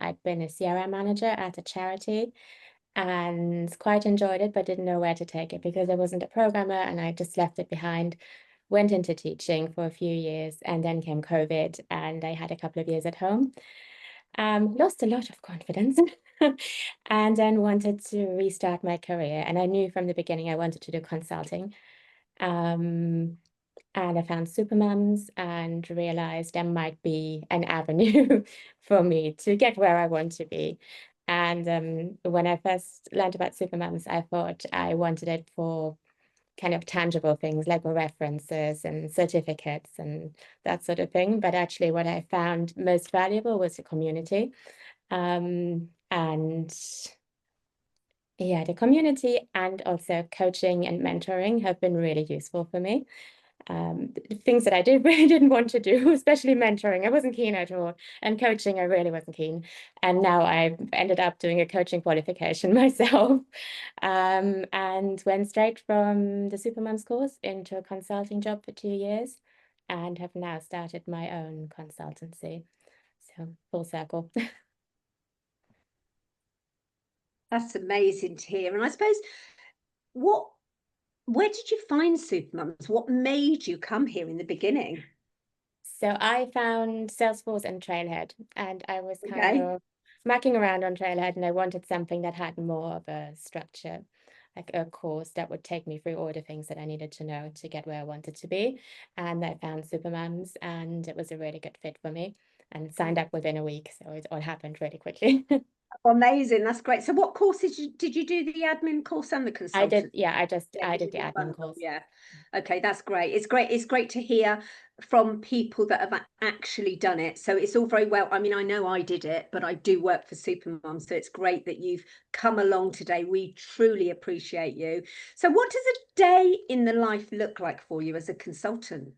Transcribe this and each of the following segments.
I'd been a CRM manager at a charity and quite enjoyed it, but didn't know where to take it because I wasn't a programmer and I just left it behind. Went into teaching for a few years and then came COVID and I had a couple of years at home. Lost a lot of confidence and then wanted to restart my career. And I knew from the beginning I wanted to do consulting. And I found Supermums and realized there might be an avenue for me to get where I want to be. And when I first learned about Supermums, I thought I wanted it for kind of tangible things like references and certificates and that sort of thing. But actually what I found most valuable was the community. And yeah, the community and also coaching and mentoring have been really useful for me. Things that I really didn't want to do, especially mentoring, I wasn't keen at all, and coaching, I really wasn't keen. And now I've ended up doing a coaching qualification myself, and went straight from the Supermums course into a consulting job for 2 years, and have now started my own consultancy. So full circle. That's amazing to hear. And I suppose, where did you find Supermums? What made you come here in the beginning? So I found Salesforce and Trailhead, and I was kind Okay. of mucking around on Trailhead, and I wanted something that had more of a structure, like a course that would take me through all the things that I needed to know to get where I wanted to be. And I found Supermums, and it was a really good fit for me, and signed up within a week, so it all happened really quickly. Amazing. That's great. So what courses did you do, the admin course and the I did, consultant? yeah, I You did did the the admin bundle, course. yeah. Okay, that's great. It's great to hear from people that have actually done it. So it's all very well. I mean, I know I did it, but I do work for Supermums, so it's great that you've come along today. We truly appreciate you. So what does a day in the life look like for you as a consultant?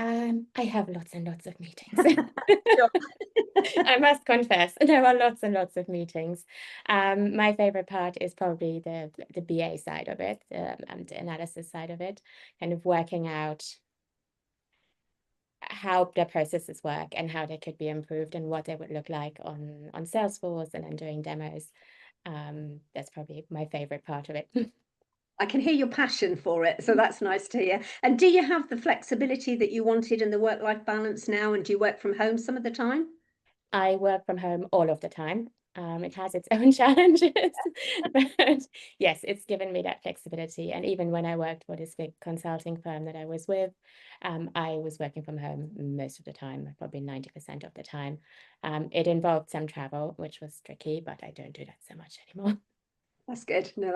I have lots and lots of meetings. Sure. I must confess, there are lots and lots of meetings. My favorite part is probably the BA side of it, and the analysis side of it, kind of working out how the processes work and how they could be improved and what they would look like on Salesforce and then doing demos. That's probably my favorite part of it. I can hear your passion for it, so that's nice to hear. And do you have the flexibility that you wanted and the work-life balance now? And do you work from home some of the time? I work from home all of the time. It has its own challenges, but yes, it's given me that flexibility. And even when I worked for this big consulting firm that I was with, I was working from home most of the time, probably 90% of the time. It involved some travel, which was tricky, but I don't do that so much anymore. That's good. No,